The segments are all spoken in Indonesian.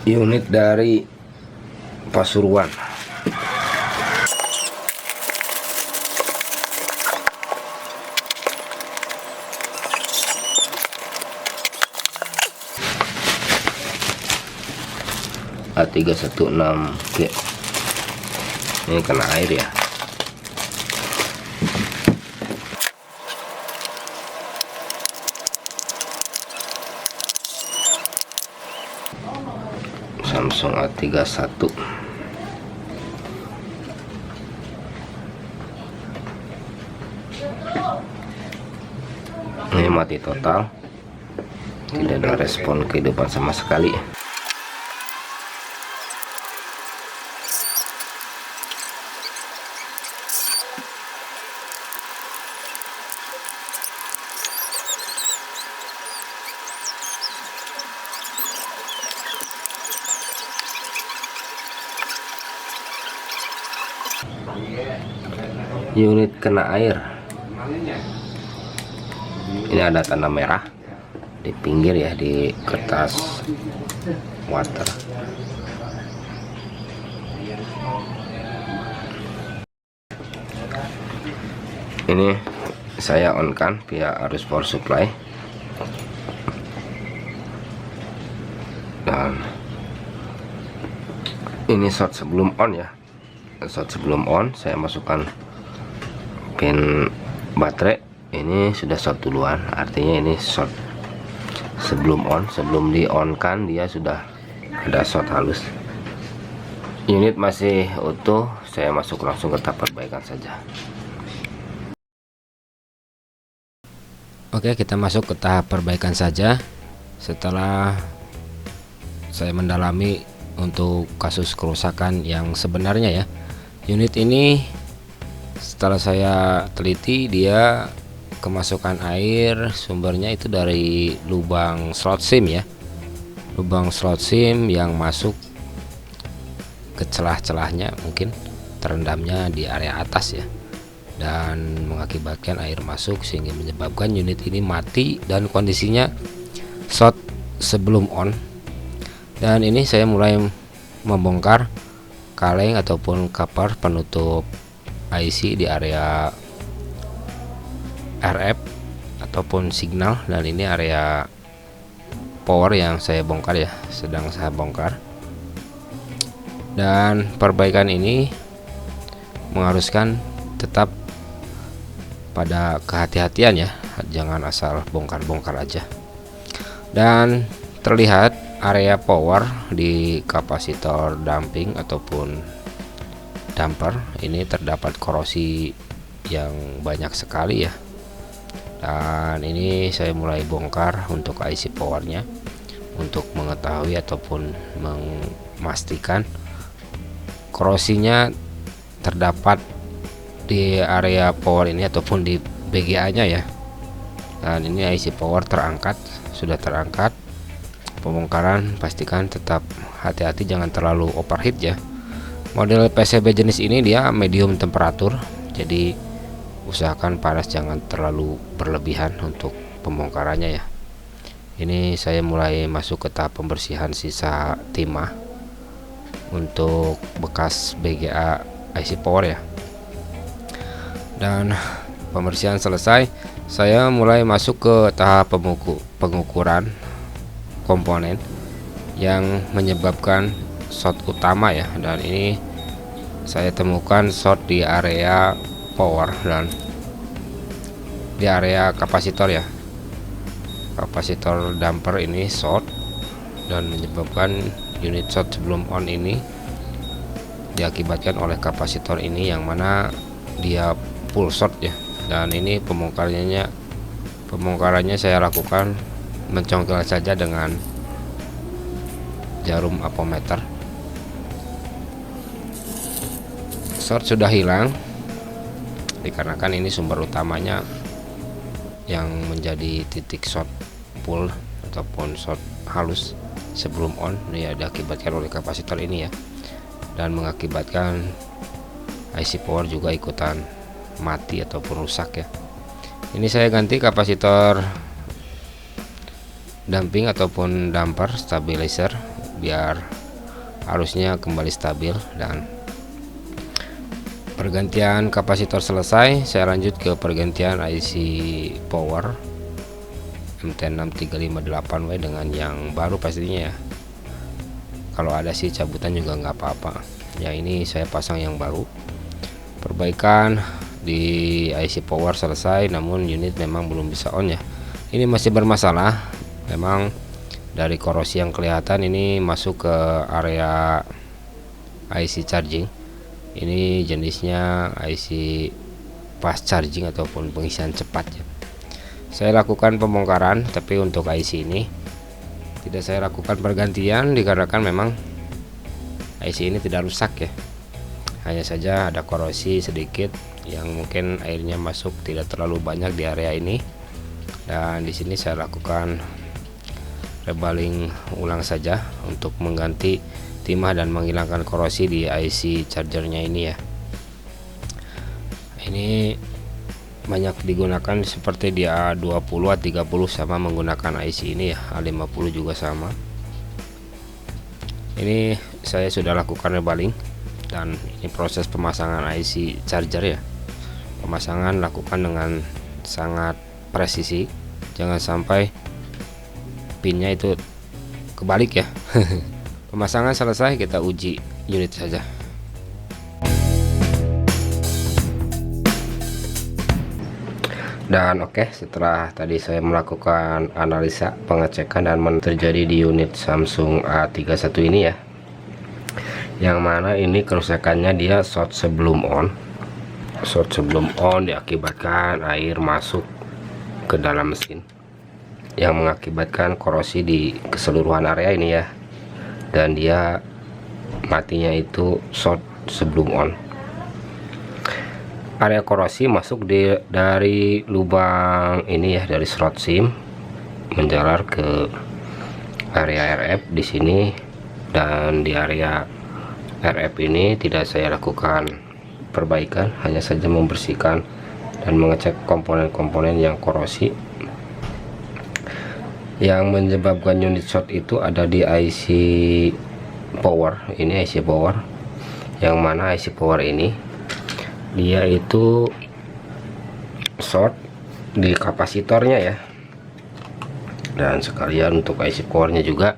unit dari Pasuruan. A316G. Ini kena air ya. Samsung A31. Ini mati total, tidak ada respon kehidupan sama sekali. Unit kena air. Ini ada tanda merah di pinggir ya, di kertas water. Ini saya on kan via arus power supply, dan ini short sebelum on ya. Short sebelum on saya masukkan pin baterai, ini sudah short duluan, artinya ini short sebelum on. Sebelum di on kan dia sudah ada short halus. Unit masih utuh, saya masuk langsung ke tahap perbaikan saja. Oke, kita masuk ke tahap perbaikan saja. Setelah saya mendalami untuk kasus kerusakan yang sebenarnya ya, unit ini setelah saya teliti, dia kemasukan air sumbernya itu dari lubang slot SIM ya, lubang slot SIM yang masuk ke celah-celahnya, mungkin terendamnya di area atas ya, dan mengakibatkan air masuk sehingga menyebabkan unit ini mati dan kondisinya short sebelum on. Dan ini saya mulai membongkar kaleng ataupun cover penutup IC di area RF ataupun signal, dan ini area power yang saya bongkar ya, sedang saya bongkar. Dan perbaikan ini mengharuskan tetap pada kehati-hatian ya, jangan asal bongkar-bongkar aja. Dan terlihat area power di kapasitor damping ataupun damper ini terdapat korosi yang banyak sekali ya. Dan ini saya mulai bongkar untuk IC powernya untuk mengetahui ataupun memastikan korosinya terdapat di area power ini ataupun di BGA nya ya. Dan ini IC power terangkat, sudah terangkat. Pembongkaran pastikan tetap hati-hati, jangan terlalu overheat ya. Model PCB jenis ini dia medium temperatur, jadi usahakan panas jangan terlalu berlebihan untuk pembongkarannya ya. Ini saya mulai masuk ke tahap pembersihan sisa timah untuk bekas BGA IC power ya. Dan pembersihan selesai, saya mulai masuk ke tahap pengukuran komponen yang menyebabkan short utama ya. Dan ini saya temukan short di area power dan di area kapasitor ya. Kapasitor damper ini short dan menyebabkan unit short sebelum on ini diakibatkan oleh kapasitor ini, yang mana dia full short ya. Dan ini pembongkarannya saya lakukan mencongkel saja dengan jarum apometer. Short sudah hilang dikarenakan ini sumber utamanya yang menjadi titik short full ataupun short halus sebelum on ya, diakibatkan oleh kapasitor ini ya, dan mengakibatkan IC power juga ikutan mati ataupun rusak ya. Ini saya ganti kapasitor damping ataupun damper stabilizer biar arusnya kembali stabil. Dan pergantian kapasitor selesai, saya lanjut ke pergantian IC power MT6358W dengan yang baru pastinya ya. Kalau ada sih cabutan juga nggak apa-apa. Ya ini saya pasang yang baru. Perbaikan di IC power selesai, namun unit memang belum bisa on ya. Ini masih bermasalah. Memang dari korosi yang kelihatan ini masuk ke area IC charging. Ini jenisnya IC fast charging ataupun pengisian cepat ya. Saya lakukan pembongkaran, tapi untuk IC ini tidak saya lakukan pergantian dikarenakan memang IC ini tidak rusak ya. Hanya saja ada korosi sedikit yang mungkin airnya masuk tidak terlalu banyak di area ini. Dan di sini saya lakukan rebaling ulang saja untuk mengganti timah dan menghilangkan korosi di IC chargernya ini ya. Ini banyak digunakan seperti di A20, A30 sama menggunakan IC ini ya, A50 juga sama. Ini saya sudah lakukan rebaling dan ini proses pemasangan IC charger ya. Pemasangan lakukan dengan sangat presisi, jangan sampai pinnya itu kebalik ya. Pemasangan selesai, kita uji unit saja. Dan oke, setelah tadi saya melakukan analisa pengecekan dan terjadi di unit Samsung A31 ini ya, yang mana ini kerusakannya dia short sebelum on. Short sebelum on diakibatkan air masuk ke dalam mesin yang mengakibatkan korosi di keseluruhan area ini ya, dan dia matinya itu short sebelum on. Area korosi masuk dari lubang ini ya, dari slot SIM menjalar ke area RF di sini. Dan di area RF ini tidak saya lakukan perbaikan, hanya saja membersihkan dan mengecek komponen-komponen yang korosi. Yang menyebabkan unit short itu ada di IC power. Ini IC power, yang mana IC power ini dia itu short di kapasitornya ya. Dan sekalian untuk IC powernya juga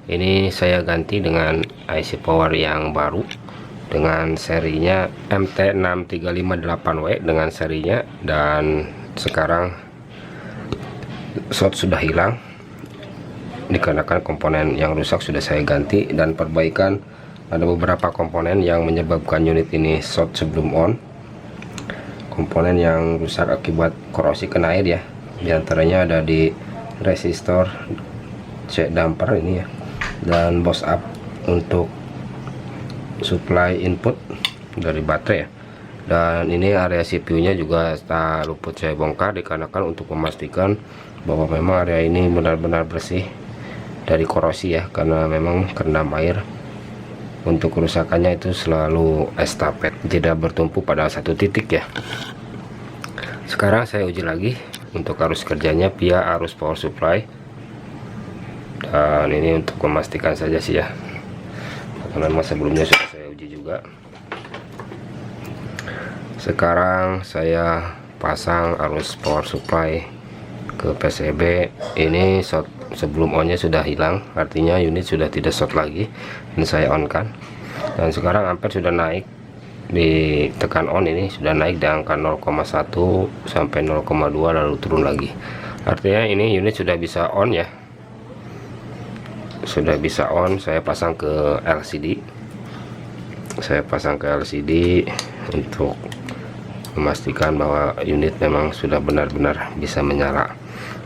ini saya ganti dengan IC power yang baru dengan serinya MT6358W dengan serinya. Dan sekarang short sudah hilang dikarenakan komponen yang rusak sudah saya ganti. Dan perbaikan, ada beberapa komponen yang menyebabkan unit ini short sebelum on. Komponen yang rusak akibat korosi kena air ya, diantaranya ada di resistor C damper ini ya, dan boost up untuk supply input dari baterai ya. Dan ini area CPU nya juga tak luput saya bongkar dikarenakan untuk memastikan bahwa memang area ini benar-benar bersih dari korosi ya, karena memang kerendam air. Untuk kerusakannya itu selalu estafet, tidak bertumpu pada satu titik ya. Sekarang saya uji lagi untuk arus kerjanya via arus power supply. Dan ini untuk memastikan saja sih ya, karena memang sebelumnya sudah saya uji juga. Sekarang saya pasang arus power supply ke PCB. Ini short sebelum onnya sudah hilang, artinya unit sudah tidak short lagi. Ini saya on kan, dan sekarang ampere sudah naik, ditekan on ini sudah naik di angka 0,1 sampai 0,2 lalu turun lagi. Artinya ini unit sudah bisa on ya, sudah bisa on. Saya pasang ke LCD, untuk memastikan bahwa unit memang sudah benar-benar bisa menyala.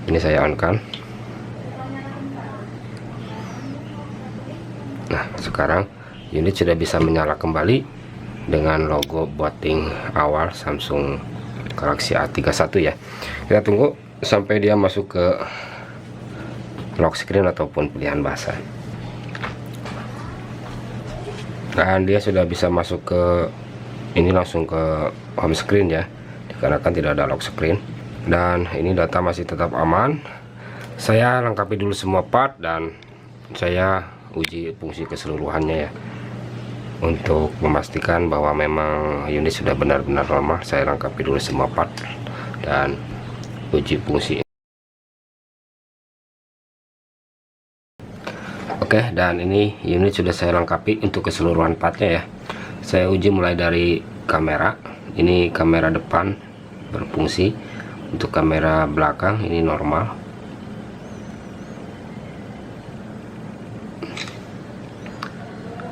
Ini saya on kan. Nah, sekarang unit sudah bisa menyala kembali dengan logo booting awal Samsung Galaxy A31 ya. Kita tunggu sampai dia masuk ke lock screen ataupun pilihan bahasa. Dan dia sudah bisa masuk ke ini, langsung ke home screen ya, dikarenakan tidak ada lock screen. Dan ini data masih tetap aman. Saya lengkapi dulu semua part dan saya uji fungsi keseluruhannya ya, untuk memastikan bahwa memang unit sudah benar-benar normal. Saya lengkapi dulu semua part dan uji fungsi. Oke, dan ini unit sudah saya lengkapi untuk keseluruhan partnya ya. Saya uji mulai dari kamera. Ini kamera depan berfungsi, untuk kamera belakang ini normal.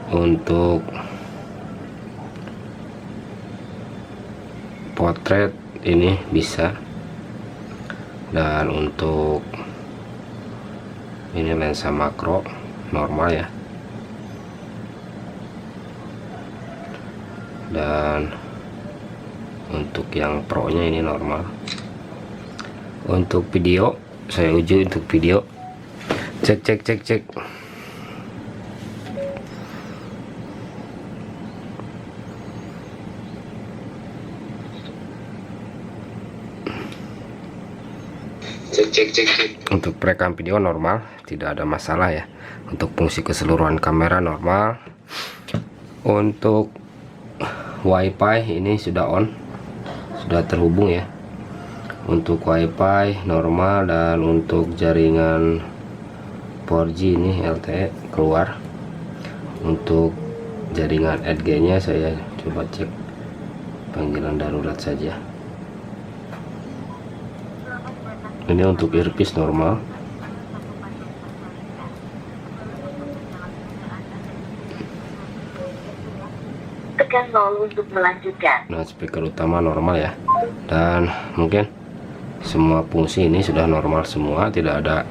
Untuk potret ini bisa, dan untuk ini lensa makro normal ya, dan untuk yang pro nya ini normal. Untuk video saya uji, untuk video cek untuk perekam video normal, tidak ada masalah ya. Untuk fungsi keseluruhan kamera normal. Untuk WiFi ini sudah on, sudah terhubung ya. Untuk WiFi normal, dan untuk jaringan 4G ini LTE keluar. Untuk jaringan 8G nya saya coba cek panggilan darurat saja. Ini untuk earpiece normal. Tekan 0 untuk melanjutkan. Nah, speaker utama normal ya, dan mungkin semua fungsi ini sudah normal semua, tidak ada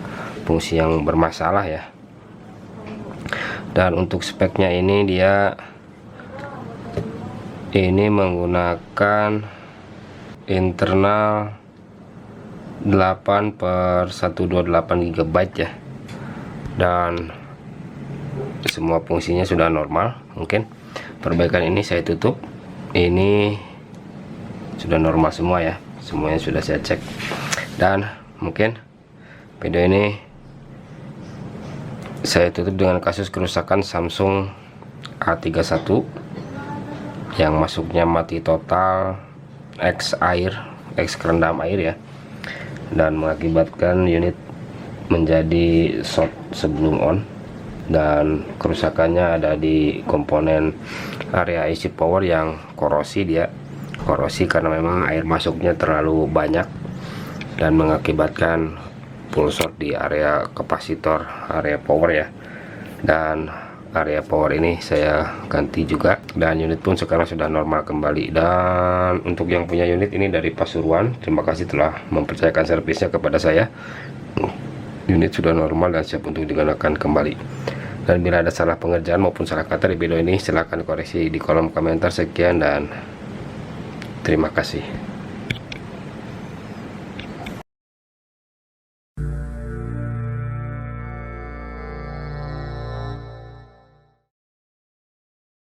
fungsi yang bermasalah ya. Dan untuk speknya ini dia ini menggunakan internal 8/128 GB ya, dan semua fungsinya sudah normal. Mungkin perbaikan ini saya tutup, ini sudah normal semua ya, semuanya sudah saya cek. Dan mungkin video ini saya tutup dengan kasus kerusakan Samsung A31 yang masuknya mati total, X air, X kerendam air ya, dan mengakibatkan unit menjadi short sebelum on. Dan kerusakannya ada di komponen area IC power yang korosi, dia korosi karena memang air masuknya terlalu banyak dan mengakibatkan full short di area kapasitor, area power ya. Dan area power ini saya ganti juga, dan unit pun sekarang sudah normal kembali. Dan untuk yang punya unit ini dari Pasuruan, terima kasih telah mempercayakan servisnya kepada saya. Unit sudah normal dan siap untuk digunakan kembali. Dan bila ada salah pengerjaan maupun salah kata di video ini, silahkan koreksi di kolom komentar. Sekian dan terima kasih.